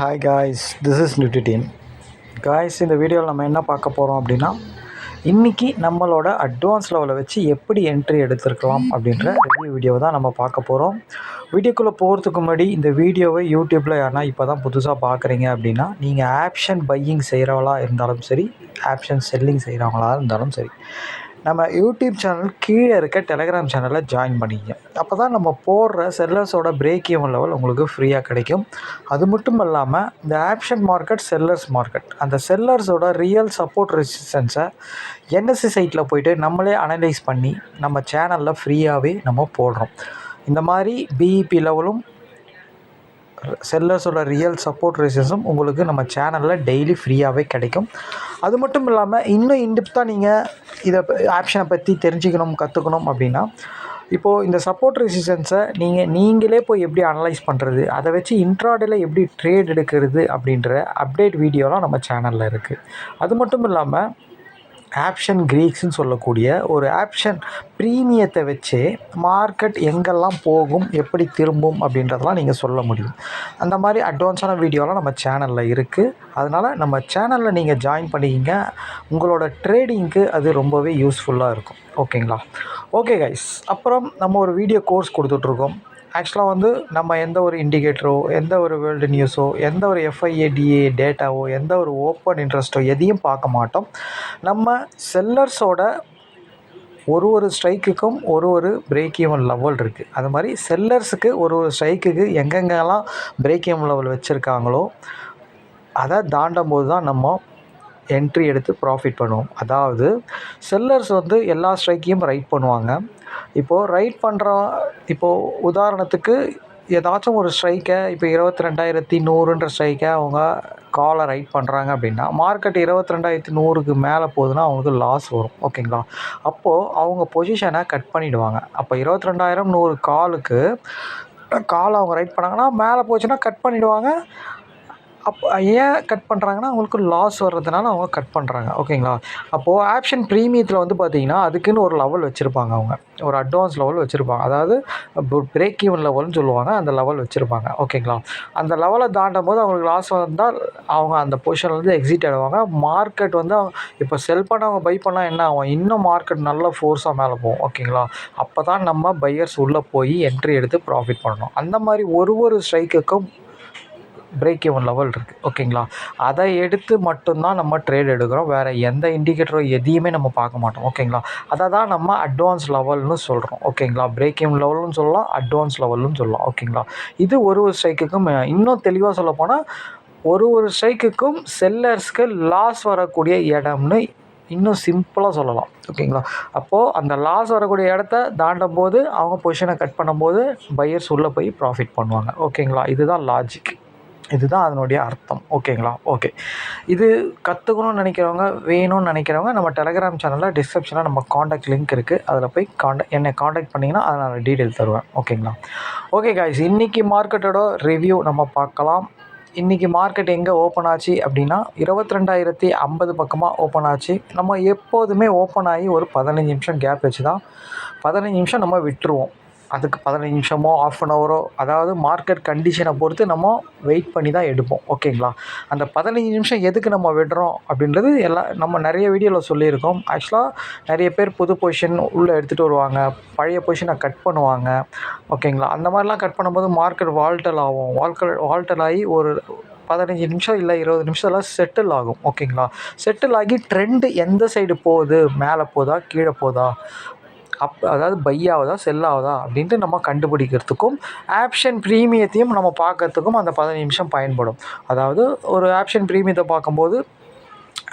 Hi guys, this is Nutriteen. Guys, இந்த வீடியோவில் நம்ம என்ன பார்க்க போகிறோம் அப்படின்னா, இன்றைக்கி நம்மளோட அட்வான்ஸ் லெவலை வச்சு எப்படி என்ட்ரி எடுத்துருக்கலாம் அப்படின்ற ரிவ்யூ வீடியோவை தான் நம்ம பார்க்க போகிறோம். வீடியோக்குள்ளே போகிறதுக்கு முன்னாடி இந்த வீடியோவை யூடியூப்பில் யாருன்னா இப்போ தான் புதுசாக பார்க்குறீங்க அப்படின்னா, நீங்கள் ஆப்ஷன் பையிங் செய்கிறவங்களா இருந்தாலும் சரி, ஆப்ஷன் செல்லிங் செய்கிறவங்களா இருந்தாலும் சரி, நம்ம யூடியூப் சேனல் கீழே இருக்க டெலகிராம் சேனலில் ஜாயின் பண்ணிக்கங்க. அப்போ தான் நம்ம போடுற செல்லர்ஸோட பிரேக் ஈவன் லெவல் உங்களுக்கு ஃப்ரீயாக கிடைக்கும். அது மட்டும் இல்லாமல் இந்த ஆப்ஷன் மார்க்கெட், செல்லர்ஸ் மார்க்கெட், அந்த செல்லர்ஸோட ரியல் சப்போர்ட் ரெசிஸ்டன்ஸை என்எஸ்சி சைட்டில் போய்ட்டு நம்மளே அனலைஸ் பண்ணி நம்ம சேனலில் ஃப்ரீயாகவே நம்ம போடுறோம். இந்த மாதிரி பிஇபி லெவலும் செல்லர்ஸோட ரியல் சப்போர்ட் ரெசிஸ்டன்ஸும் உங்களுக்கு நம்ம சேனலில் டெய்லி ஃப்ரீயாகவே கிடைக்கும். அது மட்டும் இல்லாமல் இன்னும் இன்டெப்த்தாக நீங்கள் இதை ஆப்ஷனை பற்றி தெரிஞ்சுக்கணும், கற்றுக்கணும் அப்படின்னா, இப்போது இந்த சப்போர்ட் ரெசிஸ்டன்ஸை நீங்களே போய் எப்படி அனலைஸ் பண்ணுறது, அதை வச்சு இன்ட்ராடேல எப்படி ட்ரேட் எடுக்கிறது அப்படின்ற அப்டேட் வீடியோலாம் நம்ம சேனலில் இருக்குது. அது மட்டும் இல்லாமல் ஆப்ஷன் கிரீக்ஸ்ன்னு சொல்லக்கூடிய ஒரு ஆப்ஷன் ப்ரீமியத்தை வச்சே மார்க்கெட் எங்கெல்லாம் போகும், எப்படி திரும்பும் அப்படின்றதெல்லாம் நீங்கள் சொல்ல முடியும். அந்த மாதிரி அட்வான்ஸான வீடியோலாம் நம்ம சேனலில் இருக்குது. அதனால் நம்ம சேனலில் நீங்கள் ஜாயின் பண்ணிக்கிங்க. உங்களோட ட்ரேடிங்க்கு அது ரொம்பவே யூஸ்ஃபுல்லாக இருக்கும். ஓகேங்களா? ஓகே கைஸ், அப்புறம் நம்ம ஒரு வீடியோ கோர்ஸ் கொடுத்துட்ருக்கோம். ஆக்சுவலாக நம்ம எந்த ஒரு இண்டிகேட்டரோ, எந்த ஒரு வேர்ல்டு நியூஸோ, எந்த ஒரு எஃப்ஐஏடிஏ டேட்டாவோ, எந்த ஒரு ஓப்பன் இன்ட்ரெஸ்ட்டோ எதையும் பார்க்க மாட்டோம். நம்ம செல்லர்ஸோட ஒரு ஸ்ட்ரைக்குக்கும் ஒரு பிரேக் ஈவன் லெவல் இருக்குது. அது மாதிரி செல்லர்ஸுக்கு ஒரு ஸ்ட்ரைக்குக்கு எங்கெங்கெல்லாம் பிரேக் ஈவன் லெவல் வச்சுருக்காங்களோ அதை தாண்டும் போது தான் நம்ம என்ட்ரி எடுத்து ப்ராஃபிட் பண்ணுவோம். அதாவது செல்லர்ஸ் எல்லா ஸ்ட்ரைக்கையும் ரைட் பண்ணுவாங்க. இப்போது உதாரணத்துக்கு ஏதாச்சும் ஒரு ஸ்ட்ரைக்கை இப்போ 22,100ன்ற ஸ்ட்ரைக்கை அவங்க காலை ரைட் பண்ணுறாங்க அப்படின்னா, மார்க்கெட் 22,100க்கு மேலே போகுதுன்னா அவங்களுக்கு லாஸ் வரும். ஓகேங்களா? அப்போது அவங்க பொசிஷனை கட் பண்ணிவிடுவாங்க. அப்போ 22,100 கால் அவங்க ரைட் பண்ணாங்கன்னா, மேலே போச்சுன்னா கட் பண்ணிவிடுவாங்க. அப்போ ஏன் கட் பண்ணுறாங்கன்னா, அவங்களுக்கு லாஸ் வர்றதுனால அவங்க கட் பண்ணுறாங்க. ஓகேங்களா? அப்போது ஆப்ஷன் ப்ரீமியத்தில் பார்த்தீங்கன்னா, அதுக்குன்னு ஒரு லெவல் வச்சுருப்பாங்க. அவங்க ஒரு அட்வான்ஸ் லெவல் வச்சுருப்பாங்க. அதாவது பிரேக் ஈவன் லெவல்னு சொல்லுவாங்க. அந்த லெவல் வச்சுருப்பாங்க. ஓகேங்களா? அந்த லெவலை தாண்டும் போது அவங்களுக்கு லாஸ் வந்தால் அவங்க அந்த பொசிஷன்லேருந்து எக்ஸிட் ஆகிடுவாங்க. மார்க்கெட் இப்போ செல் பண்ணவங்க பை பண்ணால் என்ன ஆகும், இன்னும் மார்க்கெட் நல்ல ஃபோர்ஸாக மேலே போகும். ஓகேங்களா? அப்போ தான் நம்ம பையர்ஸ் உள்ளே போய் என்ட்ரி எடுத்து ப்ராஃபிட் பண்ணணும். அந்த மாதிரி ஒரு ஸ்ட்ரைக்குக்கும் பிரேக் ஈவன் லெவல் இருக்குது. ஓகேங்களா? அதை எடுத்து மட்டும்தான் நம்ம ட்ரேட் எடுக்கிறோம். வேறு எந்த இண்டிகேட்டரோ எதையுமே நம்ம பார்க்க மாட்டோம். ஓகேங்களா? அதை தான் நம்ம அட்வான்ஸ் லெவல்னு சொல்கிறோம். ஓகேங்களா? பிரேக் ஈவன் லெவல்னு சொல்லலாம், அட்வான்ஸ் லெவல்னு சொல்லலாம். ஓகேங்களா? இது ஒரு ஸ்ட்ரைக்குக்கும் இன்னும் தெளிவாக சொல்ல போனால் ஒரு ஸ்ட்ரைக்குக்கும் செல்லர்ஸ்க்கு லாஸ் வரக்கூடிய இடம்னு இன்னும் சிம்பிளாக சொல்லலாம். ஓகேங்களா? அப்போது அந்த லாஸ் வரக்கூடிய இடத்த தாண்டும் போது அவங்க பொசிஷனை கட் பண்ணும்போது பையர்ஸ் உள்ளே போய் ப்ராஃபிட் பண்ணுவாங்க. ஓகேங்களா? இதுதான் லாஜிக். இதுதான் அதனுடைய அர்த்தம். ஓகேங்களா? ஓகே, இது கற்றுக்கணும்னு நினைக்கிறவங்க, வேணும்னு நினைக்கிறவங்க நம்ம டெலகிராம் சேனலில் டிஸ்கிரிப்ஷனில் நம்ம காண்டாக்ட் லிங்க் இருக்குது. அதில் போய் என்னை காண்டாக்ட் பண்ணிங்கன்னா அதை நான் டீட்டெயில் தருவேன். ஓகேங்களா? ஓகே காய்ஸ், இன்றைக்கி மார்க்கெட்டோட ரிவ்யூ நம்ம பார்க்கலாம். இன்றைக்கி மார்க்கெட் எங்கே ஓப்பன் ஆச்சு அப்படின்னா 22,050 பக்கமாக ஓப்பன் ஆச்சு. நம்ம எப்போதுமே ஓப்பன் ஆகி ஒரு 15 நிமிஷம் கேப் வச்சு தான் 15 நிமிஷம் நம்ம விட்டுருவோம். அதுக்கு 15 நிமிஷமோ ஆஃப் அன் ஹவரோ, அதாவது மார்க்கெட் கண்டிஷனை பொறுத்து நம்ம வெயிட் பண்ணி தான் எடுப்போம். ஓகேங்களா? அந்த 15 நிமிஷம் எதுக்கு நம்ம விடுறோம் அப்படின்றது நம்ம நிறைய வீடியோவில் சொல்லியிருக்கோம். ஆக்சுவலாக நிறைய பேர் புது பொசிஷன் உள்ளே எடுத்துகிட்டு வருவாங்க, பழைய பொசிஷனை கட் பண்ணுவாங்க. ஓகேங்களா? அந்த மாதிரிலாம் கட் பண்ணும்போது மார்க்கெட் வால்டல் ஆகும். வால்டல் ஆகி ஒரு 15 நிமிஷம் இல்லை 20 நிமிஷத்தில் செட்டில் ஆகும். ஓகேங்களா? செட்டில் ஆகி ட்ரெண்டு எந்த சைடு போகுது, மேலே போதா கீழே போதா, அதாவது பை ஆகுதா செல் ஆகுதா அப்படின்ட்டு நம்ம கண்டுபிடிக்கிறதுக்கும் ஆப்ஷன் ப்ரீமியத்தையும் நம்ம பார்க்கறதுக்கும் அந்த 15 நிமிஷம் பயன்படும். அதாவது ஒரு ஆப்ஷன் ப்ரீமியத்தை பார்க்கும்போது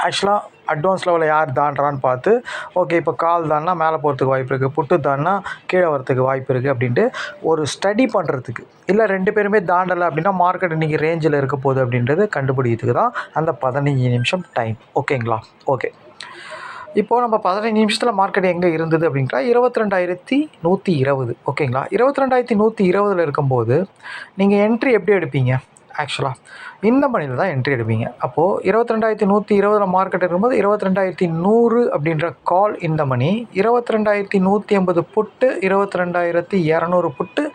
ஆக்சுவலாக அட்வான்ஸ் லெவலில் யார் தாண்டுறான்னு பார்த்து, ஓகே இப்போ கால் தான்னா மேலே போகிறதுக்கு வாய்ப்பு இருக்குது, புட்டு தான்னா கீழே வரத்துக்கு வாய்ப்பு இருக்குது அப்படின்ட்டு ஒரு ஸ்டடி பண்ணுறதுக்கு, இல்லை 2 பேருமே தாண்டலை அப்படின்னா மார்க்கெட் இன்றைக்கி ரேஞ்சில் இருக்க போகுது அப்படின்றது கண்டுபிடிக்கிறதுக்கு தான் அந்த 15 நிமிஷம் டைம். ஓகேங்களா? ஓகே, இப்போது நம்ம 15 நிமிஷத்தில் மார்க்கெட் எங்கே இருந்தது அப்படின்ட்டா 22,120. ஓகேங்களா? 22,120 இருக்கும்போது நீங்கள் என்ட்ரி எப்படி எடுப்பீங்க? ஆக்சுவலாக இந்த மணியில் தான் என்ட்ரி எடுப்பீங்க. அப்போது 22,120 மார்க்கெட் இருக்கும்போது 22,100 அப்படின்ற கால் இந்த மணி, 22,150 புட்டு, 22,200 புட்டு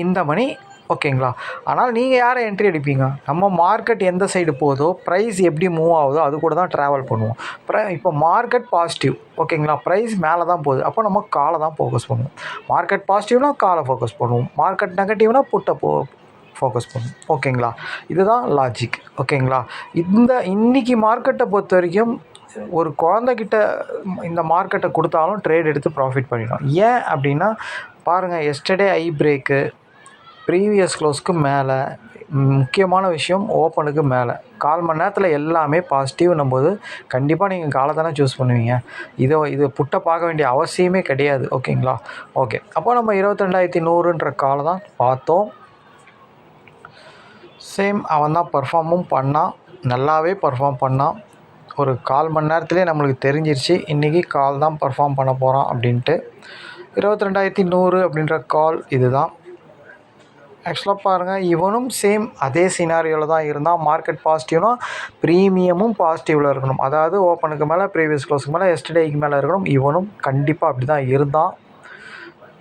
இந்த மணி, ஓகேங்களா. ஆனால் நீங்கள் யாரை என்ட்ரி அடிப்பீங்க? நம்ம மார்க்கெட் எந்த சைடு போதோ, ப்ரைஸ் எப்படி மூவ் ஆகுதோ அது கூட தான் ட்ராவல் பண்ணுவோம். இப்போ மார்க்கெட் பாசிட்டிவ், ஓகேங்களா, ப்ரைஸ் மேலே தான் போகுது, அப்போ நம்ம காலை தான் ஃபோக்கஸ் பண்ணுவோம். மார்க்கெட் பாசிட்டிவ்னா காலை ஃபோக்கஸ் பண்ணுவோம், மார்க்கெட் நெகட்டிவ்னா புட்டை ஃபோக்கஸ் பண்ணுவோம். ஓகேங்களா, இதுதான் லாஜிக். ஓகேங்களா. இன்றைக்கி மார்க்கெட்டை பொறுத்த வரைக்கும் ஒரு குழந்தைகிட்ட இந்த மார்க்கெட்டை கொடுத்தாலும் ட்ரேட் எடுத்து ப்ராஃபிட் பண்ணிடும். ஏன் அப்படின்னா பாருங்கள், எஸ்டர்டே ஐ பிரேக்கு, ப்ரீவியஸ் க்ளோஸ்க்கு மேலே, முக்கியமான விஷயம் ஓப்பனுக்கு மேலே, 1/4 மணி நேரத்தில் எல்லாமே பாசிட்டிவ்னும் போது கண்டிப்பாக நீங்கள் காலை தானே சூஸ் பண்ணுவீங்க. இது புட்டை பார்க்க வேண்டிய அவசியமே கிடையாது. ஓகேங்களா. ஓகே, அப்போ நம்ம 22,100ன்ற காலை தான் பார்த்தோம். சேம் அவன் தான் பர்ஃபார்மும் பண்ணான், நல்லாவே பர்ஃபார்ம் பண்ணான். ஒரு 1/4 மணி நேரத்துலேயே நம்மளுக்கு தெரிஞ்சிருச்சு இன்றைக்கி கால் தான் பர்ஃபார்ம் பண்ண போகிறான் அப்படின்ட்டு. 22,100 அப்படின்ற கால் இது தான். ஆக்சுவலாக பாருங்கள், இவனும் சேம் அதே சினாரியோவில் தான் இருந்தால், மார்க்கெட் பாசிட்டிவ்னா ப்ரீமியமும் பாசிட்டிவில் இருக்கணும். அதாவது ஓப்பனுக்கு மேலே, ப்ரீவியஸ் க்ளோஸுக்கு மேலே, எஸ்டர்டேக்கு மேலே இருக்கணும். இவனும் கண்டிப்பாக அப்படி தான் இருந்தான்.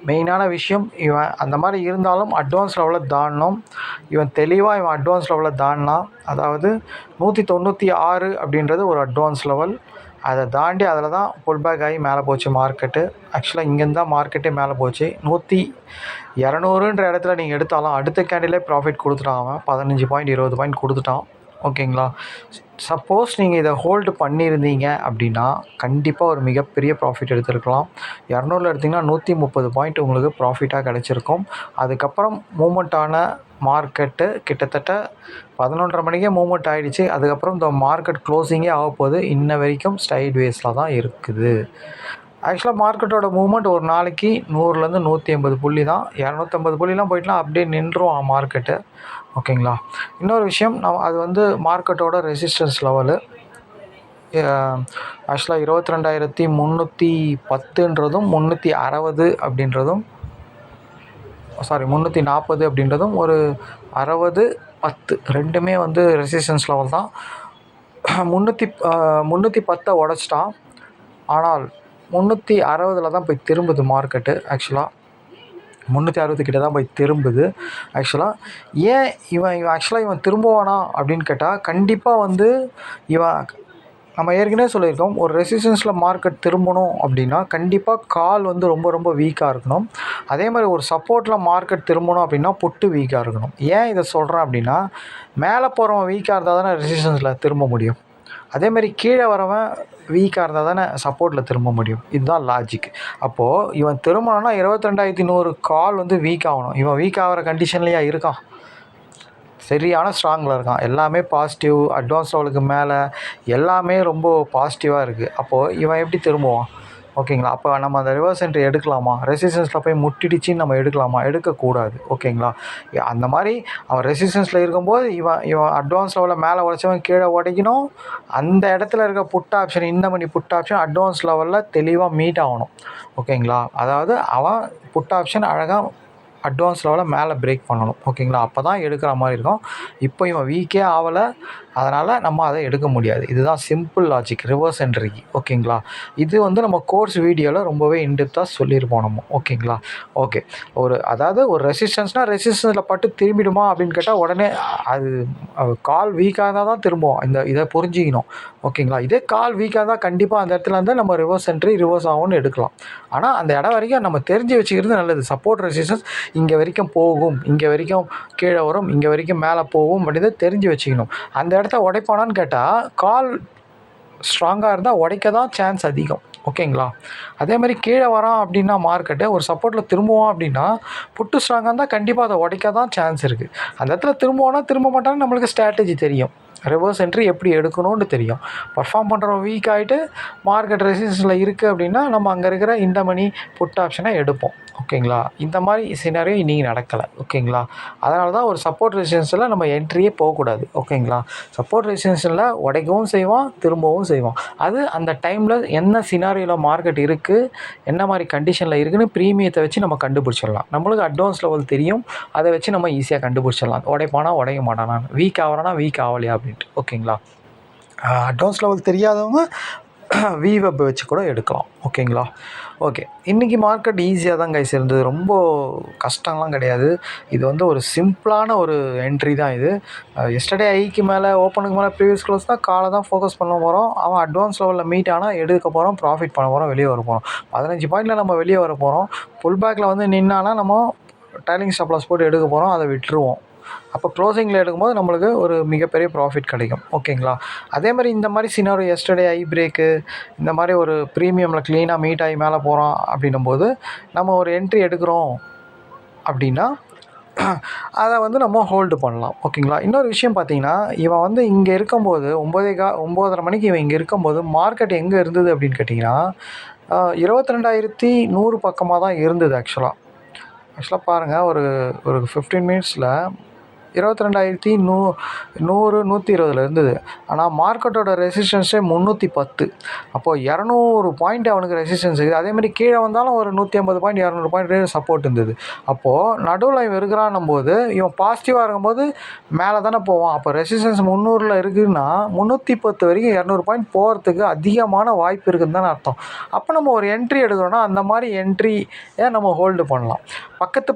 மெயினான விஷயம், இவன் அந்த மாதிரி இருந்தாலும் அட்வான்ஸ் லெவலில் தாண்டணும். இவன் தெளிவாக அட்வான்ஸ் லெவலில் தாண்டினா, அதாவது 196 அப்படின்றது ஒரு அட்வான்ஸ் லெவல். அதை தாண்டி அதில் தான் புல் பேக் ஆகி மேலே போச்சு மார்க்கெட்டு. ஆக்சுவலாக இங்கேருந்து தான் மார்க்கெட்டே மேலே போச்சு. 200ன்ற இடத்துல நீங்கள் எடுத்தாலும் அடுத்த கேண்டிலே ப்ராஃபிட் கொடுத்துட்டான். அவன் 15 பாயிண்ட் 20 பாயிண்ட் கொடுத்துட்டான். ஓகேங்களா. சப்போஸ் நீங்கள் இதை ஹோல்டு பண்ணியிருந்தீங்க அப்படின்னா கண்டிப்பாக ஒரு மிகப்பெரிய ப்ராஃபிட் எடுத்துருக்கலாம். 200 எடுத்திங்கன்னா 130 பாயிண்ட் உங்களுக்கு ப்ராஃபிட்டாக கிடச்சிருக்கும். அதுக்கப்புறம் மூமெண்ட் ஆன மார்க்கெட்டு கிட்டத்தட்ட 11:30 மணிக்கே மூமெண்ட் ஆகிடுச்சு. அதுக்கப்புறம் இந்த மார்க்கெட் க்ளோசிங்கே ஆகப்போகுது. இன்ன வரைக்கும் ஸ்டைட் வேஸில் தான் இருக்குது. ஆக்சுவலாக மார்க்கெட்டோட மூவ்மெண்ட் ஒரு நாளைக்கு 100லேருந்து 180 புள்ளி தான். 250 புள்ளிலாம் போயிட்டுலாம் அப்படியே நின்றும் மார்க்கெட்டு. ஓகேங்களா. இன்னொரு விஷயம், அது மார்க்கெட்டோட ரெசிஸ்டன்ஸ் லெவலு. ஆக்சுவலாக 22,310ன்றதும் 360 அப்படின்றதும் 340 அப்படின்றதும் ஒரு 60-10 ரெண்டுமே ரெசிஸ்டன்ஸ் லெவல் தான். 310 உடச்சிட்டான். ஆனால் 360 தான் போய் திரும்புது மார்க்கெட்டு. ஆக்சுவலாக 360 கிட்ட தான் போய் திரும்புது. ஆக்சுவலாக ஏன் இவன் திரும்புவானா அப்படின்னு கேட்டால், கண்டிப்பாக இவன் நம்ம ஏற்கனவே சொல்லியிருக்கோம், ஒரு ரெசிஸ்டன்ஸில் மார்க்கெட் திரும்பணும் அப்படின்னா கண்டிப்பாக கால் ரொம்ப ரொம்ப வீக்காக இருக்கணும். அதே மாதிரி ஒரு சப்போர்ட்டில் மார்க்கெட் திரும்பணும் அப்படின்னா புட்டு வீக்காக இருக்கணும். ஏன் இதை சொல்கிறேன் அப்படின்னா, மேலே போகிறவன் வீக்காக இருந்தால் தானே ரெசிஸ்டன்ஸில் திரும்ப முடியும். அதேமாதிரி கீழே வரவன் வீக்காக இருந்தால் தானே சப்போர்ட்டில் திரும்ப முடியும். இதுதான் லாஜிக். அப்போது இவன் திரும்பணும்னா 22,100 கால் வீக் ஆகணும். இவன் வீக் ஆகிற கண்டிஷன்லேயா இருக்கான்? சரியான ஸ்ட்ராங்கில் இருக்கான். எல்லாமே பாசிட்டிவ், அட்வான்ஸ் லெவலுக்கு மேலே எல்லாமே ரொம்ப பாசிட்டிவாக இருக்குது. அப்போது இவன் எப்படி திரும்புவான்? ஓகேங்களா. அப்போ நம்ம அந்த ரிவர்ஸ் என்ட்ரி எடுக்கலாமா? ரெசிஸ்டன்ஸில் போய் முட்டிடுச்சின்னு நம்ம எடுக்கலாமா? எடுக்கக்கூடாது. ஓகேங்களா. அந்த மாதிரி அவன் ரெசிஸ்டன்ஸில் இருக்கும்போது இவன் அட்வான்ஸ் லெவலில் மேலே உடைச்சவன் கீழே உடைக்கணும். அந்த இடத்துல இருக்க புட் ஆப்ஷன், இந்த மணி புட் ஆப்ஷன் அட்வான்ஸ் லெவலில் தெளிவாக மீட் ஆகணும். ஓகேங்களா. அதாவது அவன் புட் ஆப்ஷன் அழகாக அட்வான்ஸ் லெவலில் மேலே பிரேக் பண்ணணும். ஓகேங்களா. அப்போ தான் எடுக்கிற மாதிரி இருக்கும். இப்போ இவன் வீக்கே ஆகலை, அதனால் நம்ம அதை எடுக்க முடியாது. இதுதான் சிம்பிள் லாஜிக் ரிவர்ஸ் என்ட்ரிக்கு. ஓகேங்களா. இது நம்ம கோர்ஸ் வீடியோவில் ரொம்பவே இன்டெப்த்தாக சொல்லியிருப்போம் நம்ம. ஓகேங்களா. ஓகே. அதாவது ஒரு ரெசிஸ்டன்ஸ்னால் ரெசிஸ்டன்ஸில் பட்டு திரும்பிடுமா அப்படின்னு கேட்டால் உடனே அது கால் வீக்காக இருந்தால் தான் திரும்புவோம். இதை புரிஞ்சிக்கணும். ஓகேங்களா. இதே கால் வீக்காக இருந்தால் கண்டிப்பாக அந்த இடத்துல இருந்தால் நம்ம ரிவர்ஸ் என்ட்ரி ரிவர்ஸ் ஆகும்னு எடுக்கலாம். ஆனால் அந்த இடம் வரைக்கும் நம்ம தெரிஞ்சு வச்சுக்கிறது நல்லது. சப்போர்ட் ரெசிஸ்டன்ஸ் இங்கே வரைக்கும் போகும், இங்கே வரைக்கும் கீழே வரும், இங்கே வரைக்கும் மேலே போகும் அப்படின்னு தெரிஞ்சு வச்சுக்கணும். அந்த இடத்த உடைப்பானான்னு கேட்டால் கால் ஸ்ட்ராங்காக இருந்தால் உடைக்க தான் சான்ஸ் அதிகம். ஓகேங்களா. அதே மாதிரி கீழே வரான் அப்படின்னா மார்க்கெட்டு ஒரு சப்போர்ட்டில் திரும்புவோம் அப்படின்னா புட்டு ஸ்ட்ராங்காக இருந்தால் கண்டிப்பாக அதை உடைக்க தான் சான்ஸ் இருக்குது. அந்த இடத்துல திரும்புவோன்னா திரும்ப மாட்டான்னு நம்மளுக்கு ஸ்ட்ராட்டஜி தெரியும். ரிவர்ஸ் என்ட்ரி எப்படி எடுக்கணும்னு தெரியும். பர்ஃபார்ம் பண்ணுறோம் வீக் ஆகிட்டு மார்க்கெட் ரெசிஸ்டன்ஸில் இருக்குது அப்படின்னா நம்ம அங்கே இருக்கிற இந்த மணி புட் ஆப்ஷனை எடுப்போம். ஓகேங்களா. இந்த மாதிரி சினாரியோ இன்றைக்கி நடக்கலை. ஓகேங்களா. அதனால தான் ஒரு சப்போர்ட் ரெசிஸ்டன்ஸில் நம்ம என்ட்ரியே போகக்கூடாது. ஓகேங்களா. சப்போர்ட் ரெசிஸ்டன்ஸில் உடைக்கவும் செய்வான், திரும்பவும் செய்வான். அது அந்த டைமில் என்ன சினாரியோவில் மார்க்கெட் இருக்குது, என்ன மாதிரி கண்டிஷனில் இருக்குதுன்னு ப்ரீமியத்தை வச்சு நம்ம கண்டுபிடிச்சிடலாம். நம்மளுக்கு அட்வான்ஸ் லெவல் தெரியும், அதை வச்சு நம்ம ஈஸியாக கண்டுபிடிச்சிடலாம். உடைப்பானா உடைக்க மாட்டானா, வீக் ஆகிறானா வீக் ஆகலையா அப்படின்ட்டு. ஓகேங்களா. அட்வான்ஸ் லெவல் தெரியாதவங்க விவெப் வச்சு கூட எடுக்கலாம். ஓகேங்களா? ஓகே. இன்றைக்கி மார்க்கெட் ஈஸியாக தான் கைஸ் இருந்தது. ரொம்ப கஷ்டம்லாம் கிடையாது. இது வந்து ஒரு சிம்பிளான ஒரு என்ட்ரி தான் இது. எஸ்டர்டே ஐக்கு மேலே ஓப்பனுக்கு மேலே ப்ரீவியஸ் க்ளோஸ் தான் காலை தான் ஃபோக்கஸ் பண்ண போகிறோம். அவன் அட்வான்ஸ் லெவலில் மீட் ஆனால் எடுக்க போகிறோம், ப்ராஃபிட் பண்ண போகிறோம், வெளியே வர போகிறோம். 15 பாயிண்டில் நம்ம வெளியே வர போகிறோம். புல் பேக்கில் வந்து நின்னானா நம்ம ட்ரைலிங் ஸ்டாப் லாஸ் போட்டு எடுக்க போகிறோம், அதை விட்டுருவோம். அப்போ க்ளோசிங்கில் எடுக்கும்போது நம்மளுக்கு ஒரு மிகப்பெரிய ப்ராஃபிட் கிடைக்கும். ஓகேங்களா? அதே மாதிரி இந்த மாதிரி சினாரியோ எஸ்டர்டே ஐ பிரேக்கு இந்த மாதிரி ஒரு ப்ரீமியமில் க்ளீனாக மீட் ஆகி மேலே போகிறோம் அப்படின்னும்போது நம்ம ஒரு என்ட்ரி எடுக்கிறோம் அப்படின்னா அதை வந்து நம்ம ஹோல்டு பண்ணலாம். ஓகேங்களா? இன்னொரு விஷயம் பார்த்தீங்கன்னா, இவன் வந்து இங்கே இருக்கும்போது 9:30 மணிக்கு இவன் இங்கே இருக்கும்போது மார்க்கெட் எங்கே இருந்தது அப்படின்னு கேட்டிங்கன்னா 22,100 பக்கமாக தான் இருந்தது. ஆக்சுவலாக பாருங்கள், ஒரு 15 மினிட்ஸில் 22,100 120 இருந்தது. ஆனால் மார்க்கெட்டோட ரெசிஸ்டன்ஸே 310. அப்போது 200 பாயிண்ட் அவனுக்கு ரெசிஸ்டன்ஸ் இருக்குது. அதேமாதிரி கீழே வந்தாலும் ஒரு 150 பாயிண்ட் 200 பாயிண்ட் சப்போர்ட் இருந்தது. அப்போது நடுவில் இவன் இருக்கிறான்னும் போது இவன் பாசிட்டிவாக இருக்கும்போது மேலே தானே போவான். அப்போ ரெசிஸ்டன்ஸ் 300 இருக்குதுன்னா 310 வரைக்கும் 200 பாயிண்ட் போகிறதுக்கு அதிகமான வாய்ப்பு இருக்குதுன்னு தானே அர்த்தம். அப்போ நம்ம ஒரு என்ட்ரி எடுக்கிறோன்னா அந்த மாதிரி என்ட்ரியை நம்ம ஹோல்டு பண்ணலாம்.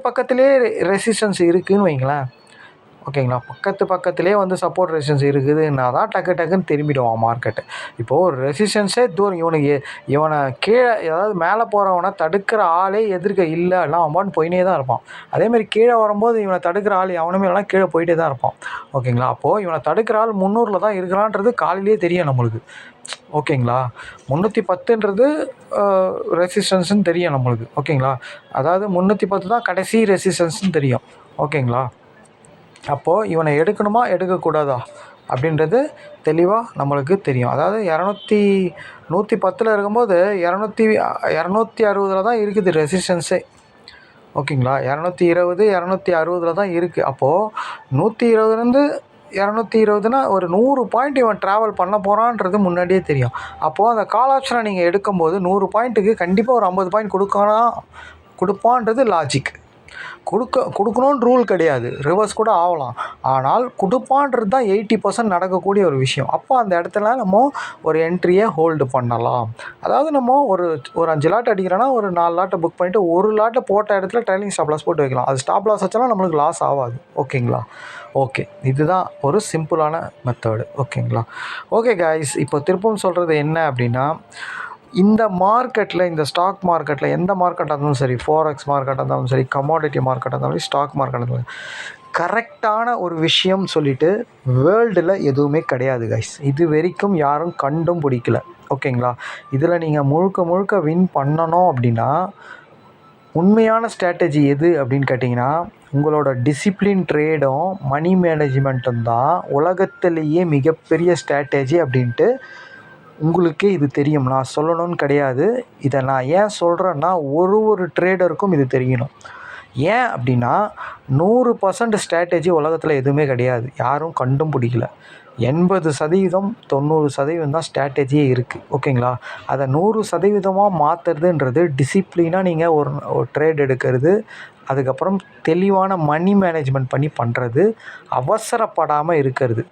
பக்கத்துலேயே ரெசிஸ்டன்ஸ் இருக்குதுன்னு வைங்களேன். ஓகேங்களா? பக்கத்துலேயே வந்து சப்போர்ட் ரெசிஸ்டன்ஸ் இருக்குதுன்னா தான் டக்குன்னு திரும்பிடுவான் மார்க்கெட்டு. இப்போது ஒரு ரெசிஸ்டன்ஸே தூரம் இவனை கீழே ஏதாவது மேலே போகிறவனை தடுக்கிற ஆளே எதிர்க்க இல்லை, எல்லாம் அவன் போயினே தான் இருப்பான். அதேமாதிரி கீழே வரும்போது இவனை தடுக்கிற ஆள் எவனுமே எல்லாம் கீழே போயிட்டே தான் இருப்பான். ஓகேங்களா? அப்போது இவனை தடுக்கிற ஆள் 300 தான் இருக்கிறான்றது காலையிலே தெரியும் நம்மளுக்கு. ஓகேங்களா? 310ன்றது ரெசிஸ்டன்ஸ்னு தெரியும் நம்மளுக்கு. ஓகேங்களா? அதாவது 310 தான் கடைசி ரெசிஸ்டன்ஸ்னு தெரியும். ஓகேங்களா? அப்போது இவனை எடுக்கணுமா எடுக்கக்கூடாதா அப்படின்றது தெளிவாக நம்மளுக்கு தெரியும். அதாவது 110 இருக்கும்போது 260 தான் இருக்குது ரெசிஸ்டன்ஸே. ஓகேங்களா? 220 260 தான் இருக்குது. அப்போது 120லேருந்து 220னா ஒரு 100 பாயிண்ட் இவன் ட்ராவல் பண்ண போகிறான்றது முன்னாடியே தெரியும். அப்போது அந்த கால் ஆப்ஷனை நீங்கள் எடுக்கும்போது 100 பாயிண்ட்டுக்கு கண்டிப்பாக ஒரு 50 பாயிண்ட் கொடுப்பான்றது லாஜிக். கொடுக்கணும்னு ரூல் கிடையாது, ரிவர்ஸ் கூட ஆகலாம். ஆனால் கொடுப்பான்றது தான் 80% நடக்கக்கூடிய ஒரு விஷயம். அப்போ அந்த இடத்துல நம்ம ஒரு என்ட்ரியை ஹோல்டு பண்ணலாம். அதாவது நம்ம ஒரு 5 லாட் அடிக்கிறோன்னா ஒரு 4 லாட்டை புக் பண்ணிவிட்டு ஒரு லாட்டை போட்ட இடத்துல ட்ரைலிங் ஸ்டாப் லாஸ் போட்டு வைக்கலாம். அது ஸ்டாப் லாஸ் வச்சாலும் நம்மளுக்கு லாஸ் ஆகாது. ஓகேங்களா? ஓகே, இதுதான் ஒரு சிம்பிளான மெத்தடு. ஓகேங்களா? ஓகே கைஸ், இப்போ திருப்பவும் சொல்கிறது என்ன அப்படின்னா, இந்த மார்க்கெட்டில், இந்த ஸ்டாக் மார்க்கெட்டில் எந்த மார்க்கெட்டாக இருந்தாலும் சரி, ஃபாரெக்ஸ் மார்க்கெட்டாக இருந்தாலும் சரி, கமாடிட்டி மார்க்கெட்டாக இருந்தாலும் சரி, ஸ்டாக் மார்க்கெட்டாக இருந்தாலும் கரெக்டான ஒரு விஷயம் சொல்லிவிட்டு வேர்ல்டில் எதுவுமே கிடையாது கைஸ். இது வரைக்கும் யாரும் கண்டும் பிடிக்கல. ஓகேங்களா? இதில் நீங்கள் முழுக்க வின் பண்ணணும் அப்படின்னா உண்மையான ஸ்ட்ராட்டஜி எது அப்படின்னு கேட்டிங்கன்னா, உங்களோட டிசிப்ளின் ட்ரேடும் மணி மேனேஜ்மெண்ட்டும் தான் உலகத்திலேயே மிகப்பெரிய ஸ்ட்ராட்டஜி அப்படின்ட்டு உங்களுக்கே இது தெரியும். நான் சொல்லணும்னு கிடையாது. இதை நான் ஏன் சொல்கிறேன்னா, ஒரு ட்ரேடருக்கும் இது தெரியணும். ஏன் அப்படின்னா 100% ஸ்ட்ராட்டஜி உலகத்தில் எதுவுமே கிடையாது, யாரும் கண்டும் பிடிக்கல. 80% 90% தான் ஸ்ட்ராட்டஜியே இருக்குது. ஓகேங்களா? அதை 100% மாற்றுறதுன்றது டிசிப்ளினாக நீங்கள் ஒரு ட்ரேட் எடுக்கிறது, அதுக்கப்புறம் தெளிவான மணி மேனேஜ்மெண்ட் பண்ணி பண்ணுறது, அவசரப்படாமல் இருக்கிறது,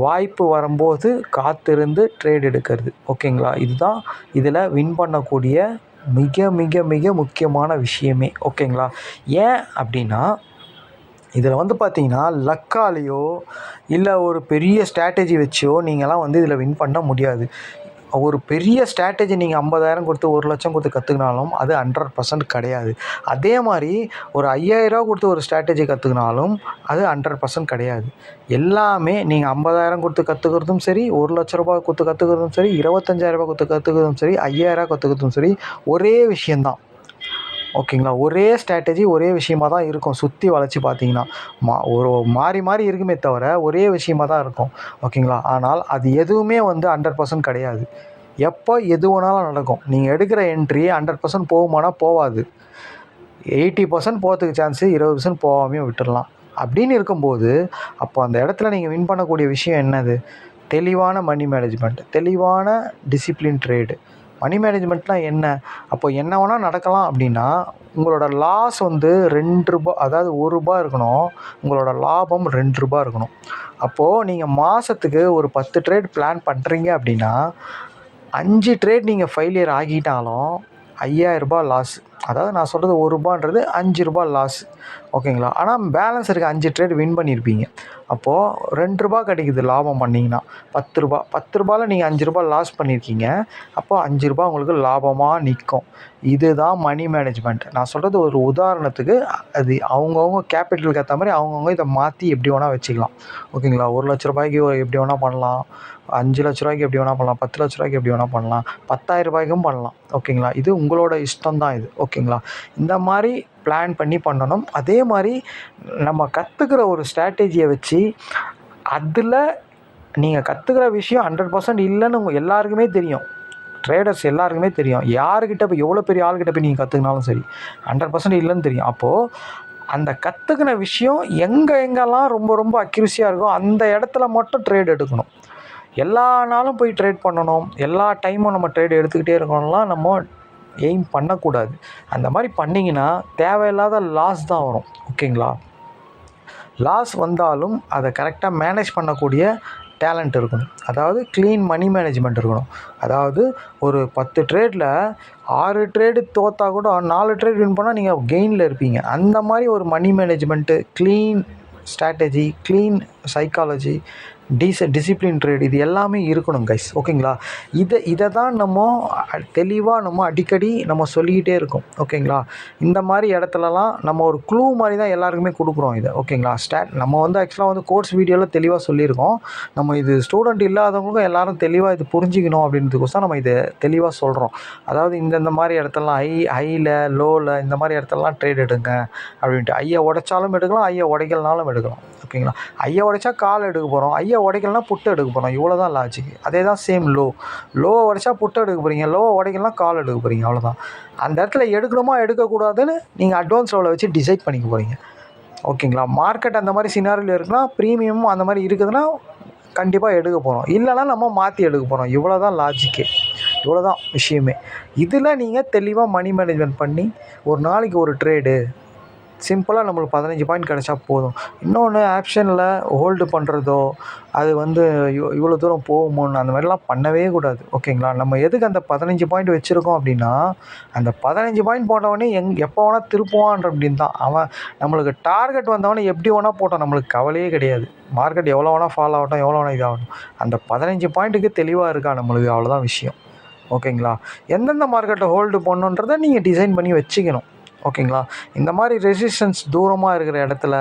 வாய்ப்பு வரும்போது காத்திருந்து ட்ரேட் எடுக்கிறது. ஓகேங்களா? இதுதான் இதில் வின் பண்ணக்கூடிய மிக மிக மிக முக்கியமான விஷயமே. ஓகேங்களா? ஏன் அப்படின்னா, இதில் வந்து பார்த்தீங்கன்னா லக்காலேயோ இல்லை ஒரு பெரிய ஸ்ட்ராட்டஜி வச்சோ நீங்கள்லாம் வந்து இதில் வின் பண்ண முடியாது. ஒரு பெரிய ஸ்ட்ராட்டஜி நீங்கள் 50,000 கொடுத்து 1,00,000 கொடுத்து கற்றுக்கினாலும் அது 100% கிடையாது. அதே மாதிரி ஒரு 5,000 கொடுத்து ஒரு ஸ்ட்ராட்டஜி கற்றுக்கினாலும் அது 100% கிடையாது. எல்லாமே நீங்கள் 50,000 கொடுத்து கற்றுக்கிறதும் சரி, 1,00,000 கொடுத்து கற்றுக்கிறதும் சரி, 25,000 கொடுத்து கற்றுக்கிறதும் சரி, 5,000 கற்றுக்கிறதும் சரி, ஒரே விஷயந்தான். ஓகேங்களா? ஒரே ஸ்ட்ராட்டஜி ஒரே விஷயமாக தான் இருக்கும். சுற்றி வளைச்சி பார்த்தீங்கன்னா ஒரு மாறி இருக்குமே தவிர ஒரே விஷயமாக தான் இருக்கும். ஓகேங்களா? ஆனால் அது எதுவுமே வந்து 100% கிடையாது. எப்போ எது வேணாலும் நடக்கும். நீங்கள் எடுக்கிற என்ட்ரி 100% போகுமானா போகாது. 80% போகிறதுக்கு சான்ஸு, 20% போகாமையும் விட்டுடலாம். அப்படின்னு இருக்கும்போது அப்போ அந்த இடத்துல நீங்கள் வின் பண்ணக்கூடிய விஷயம் என்னது? தெளிவான மணி மேனேஜ்மெண்ட், தெளிவான டிசிப்ளின் ட்ரேடு. மணி மேனேஜ்மெண்ட்னால் என்ன? அப்போ என்ன வேணால் நடக்கலாம் அப்படின்னா உங்களோட லாஸ் வந்து ₹2, அதாவது ₹1 இருக்கணும். உங்களோட லாபம் ₹2 இருக்கணும். அப்போது நீங்கள் மாதத்துக்கு ஒரு 10 ட்ரேட் பிளான் பண்ணுறீங்க அப்படின்னா 5 ட்ரேட் நீங்கள் ஃபெயிலியர் ஆகிட்டாலும் ரூ. 5000 லாஸ். அதாவது நான் சொல்கிறது ரூ. 1 ரூ. 5 லாஸ். ஓகேங்களா? ஆனால் பேலன்ஸ் இருக்க 5 ட்ரேட் வின் பண்ணியிருப்பீங்க. அப்போது ரூ. 2 கிடைக்குது லாபம் பண்ணிங்கன்னா. ரூ. 10 நீங்கள் ரூ. 5 லாஸ் பண்ணியிருக்கீங்க. அப்போது ரூ. 5 உங்களுக்கு லாபமாக நிற்கும். இதுதான் மணி மேனேஜ்மெண்ட். நான் சொல்கிறது ஒரு உதாரணத்துக்கு. அது அவங்கவுங்க கேபிட்டலுக்கு ஏற்ற மாதிரி அவங்கவுங்க இதை மாற்றி எப்படி வேணால் வச்சுக்கலாம். ஓகேங்களா? ரூ. 1,00,000 எப்படி வேணால் பண்ணலாம், ரூ. 5,00,000 எப்படி வேணால் பண்ணலாம், ரூ. 10,00,000 எப்படி வேணால் பண்ணலாம், ரூ. 10,000 பண்ணலாம். ஓகேங்களா? இது உங்களோட இஷ்டம் தான் இது. ஓகேங்களா? இந்த மாதிரி பிளான் பண்ணி பண்ணணும். அதே மாதிரி நம்ம கற்றுக்கிற ஒரு ஸ்ட்ராட்டஜியை வச்சு அதில் நீங்கள் கற்றுக்கிற விஷயம் 100% இல்லைன்னு உங்கள் எல்லாருக்குமே தெரியும். ட்ரேடர்ஸ் எல்லாருக்குமே தெரியும். யாருக்கிட்ட போய் எவ்வளோ பெரிய ஆள்கிட்ட போய் நீங்கள் கற்றுக்கினாலும் சரி 100% இல்லைன்னு தெரியும். அப்போது அந்த கற்றுக்கின விஷயம் எங்கெல்லாம் ரொம்ப ரொம்ப அக்யூரஸியாக இருக்கோ அந்த இடத்துல மட்டும் ட்ரேட் எடுக்கணும். எல்லா நாளும் போய் ட்ரேட் பண்ணணும், எல்லா டைமும் நம்ம ட்ரேட் எடுத்துக்கிட்டே இருக்கணும்லாம் நம்ம எய்ம் பண்ணக்கூடாது. அந்த மாதிரி பண்ணிங்கன்னா தேவையில்லாத லாஸ் தான் வரும். ஓகேங்களா? லாஸ் வந்தாலும் அதை கரெக்டாக மேனேஜ் பண்ணக்கூடிய டேலண்ட் இருக்கணும். அதாவது க்ளீன் மணி மேனேஜ்மெண்ட் இருக்கணும். அதாவது ஒரு 10 ட்ரேடில் 6 ட்ரேடு தோற்றா கூட 4 ட்ரேட் வின் பண்ணால் நீங்கள் கெயினில் இருப்பீங்க. அந்த மாதிரி ஒரு money management, clean strategy, clean psychology, discipline trade இது எல்லாமே இருக்கணும் கைஸ். ஓகேங்களா? இதை தான் நம்ம தெளிவாக நம்ம அடிக்கடி நம்ம சொல்லிக்கிட்டே இருக்கோம். ஓகேங்களா? இந்த மாதிரி இடத்துலலாம் நம்ம ஒரு க்ளூ மாதிரி தான் எல்லாருக்குமே கொடுக்குறோம் இதை. ஓகேங்களா? நம்ம ஆக்சுவலாக கோர்ஸ் வீடியோவில் தெளிவாக சொல்லியிருக்கோம். நம்ம இது ஸ்டூடெண்ட் இல்லாதவங்களுக்கும் எல்லோரும் தெளிவாக இது புரிஞ்சிக்கணும் அப்படின்றதுக்கோசம் நம்ம இதை தெளிவாக சொல்கிறோம். அதாவது இந்த மாதிரி இடத்துலலாம் ஹையில் லோவில் இந்த மாதிரி இடத்துலலாம் ட்ரேட் எடுங்க அப்படின்ட்டு. ஐயை உடைச்சாலும் எடுக்கலாம், ஐயை உடைக்கலனாலும் எடுக்கலாம். ஓகேங்களா? ஐயை உடைச்சா கால் எடுக்க போகிறோம், ஐயை உடைக்கலனா புட்டு எடுக்க போகிறோம். இவ்வளோ தான் லாஜிக். அதே தான் சேம் லோவை உடைச்சா புட்டு எடுக்க போகிறீங்க, லோவை உடைக்கலாம் கால் எடுக்க போகிறீங்க. அவ்வளோதான். அந்த இடத்துல எடுக்கணுமா எடுக்கக்கூடாதுன்னு நீங்கள் அட்வான்ஸ் லெவலில் வச்சு டிசைட் பண்ணிக்க போகிறீங்க. ஓகேங்களா? மார்க்கெட் அந்த மாதிரி சினாரியில் இருக்குன்னா, ப்ரீமியமும் அந்த மாதிரி இருக்குதுன்னா கண்டிப்பாக எடுக்க போகிறோம். இல்லைனா நம்ம மாற்றி எடுக்க போகிறோம். இவ்வளோ தான் லாஜிக்கே, இவ்வளோ தான் விஷயமே. இதில் நீங்கள் தெளிவாக மணி மேனேஜ்மெண்ட் பண்ணி ஒரு நாளைக்கு ஒரு ட்ரேடு சிம்பிளாக நம்மளுக்கு 15 பாயிண்ட் கிடச்சா போதும். இன்னொன்று ஆப்ஷனில் ஹோல்டு பண்ணுறதோ அது இவ்வளோ தூரம் போகுமோன்னு அந்த மாதிரிலாம் பண்ணவே கூடாது. ஓகேங்களா? நம்ம எதுக்கு அந்த 15 பாயிண்ட் வச்சுருக்கோம் அப்படின்னா, அந்த 15 பாயிண்ட் போட்டவொடனே எப்போ வேணால் திருப்புவான்ற அப்படின்னு தான். அவன் நம்மளுக்கு டார்கெட் வந்தவொடனே எப்படி வேணால் போட்டோம், நம்மளுக்கு கவலையே கிடையாது. மார்க்கெட் எவ்வளோ வேணால் ஃபால் ஆகட்டும், எவ்வளோ வேணால் இதாகட்டும், அந்த 15 பாயிண்ட்டுக்கு தெளிவாக இருக்கா நம்மளுக்கு, அவ்வளோதான் விஷயம். ஓகேங்களா? எந்தெந்த மார்க்கெட்டை ஹோல்டு பண்ணணுன்றதை நீங்கள் டிசைன் பண்ணி வச்சுக்கணும். ஓகேங்களா? இந்த மாதிரி ரெசிஸ்டன்ஸ் தூரமாக இருக்கிற இடத்துல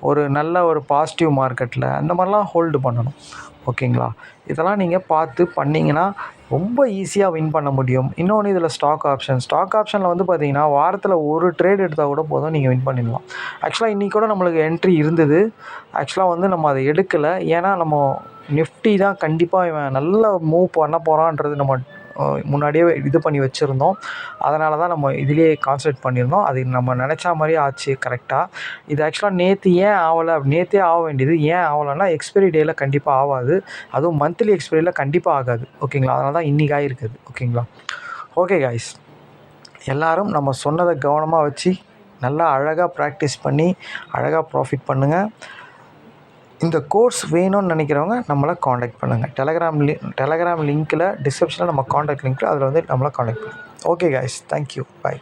ஒரு நல்ல ஒரு பாசிட்டிவ் மார்க்கெட்டில் அந்த மாதிரிலாம் ஹோல்டு பண்ணணும். ஓகேங்களா? இதெல்லாம் நீங்கள் பார்த்து பண்ணிங்கன்னா ரொம்ப ஈஸியாக வின் பண்ண முடியும். இன்னொன்று இதில் ஸ்டாக் ஆப்ஷனில் பார்த்தீங்கன்னா வாரத்தில் ஒரு ட்ரேட் எடுத்தால் கூட போதும், நீங்கள் வின் பண்ணிடலாம். ஆக்சுவலாக இன்றைக்கி கூட நம்மளுக்கு என்ட்ரி இருந்தது. ஆக்சுவலாக நம்ம அதை எடுக்கலை. ஏன்னா நம்ம நிஃப்டி தான் கண்டிப்பாக இவன் நல்ல மூவ் பண்ண போகிறான்றது நம்ம முன்னாடியே இது பண்ணி வச்சுருந்தோம். அதனால தான் நம்ம இதிலே கான்சன்ட்ரேட் பண்ணியிருந்தோம். அது நம்ம நினச்சா மாதிரியே ஆச்சு கரெக்டாக. இது ஆக்சுவலாக நேற்று ஏன் ஆகலை, நேற்றே ஆக வேண்டியது ஏன் ஆகலைன்னா எக்ஸ்பைரி டேயில் கண்டிப்பாக ஆகாது, அதுவும் மந்த்லி எக்ஸ்பைரியில் கண்டிப்பாக ஆகாது. ஓகேங்களா? அதனால தான் இன்றைக்கி ஆகிருக்குது. ஓகேங்களா? ஓகே காய்ஸ், எல்லோரும் நம்ம சொன்னதை கவனமாக வச்சு நல்லா அழகாக ப்ராக்டிஸ் பண்ணி அழகாக ப்ராஃபிட் பண்ணுங்கள். இந்த கோர்ஸ் வேணும்னு நினைக்கிறவங்க நம்மளை காண்டாக்ட் பண்ணுங்கள். டெலகிராம் லிங்க்கில் டிஸ்கிரிப்ஷனில் நம்ம காண்டாக்ட் லிங்க்கில் அதில் நம்மளை காண்டாக்ட் பண்ணுங்கள். Okay guys, thank you, by.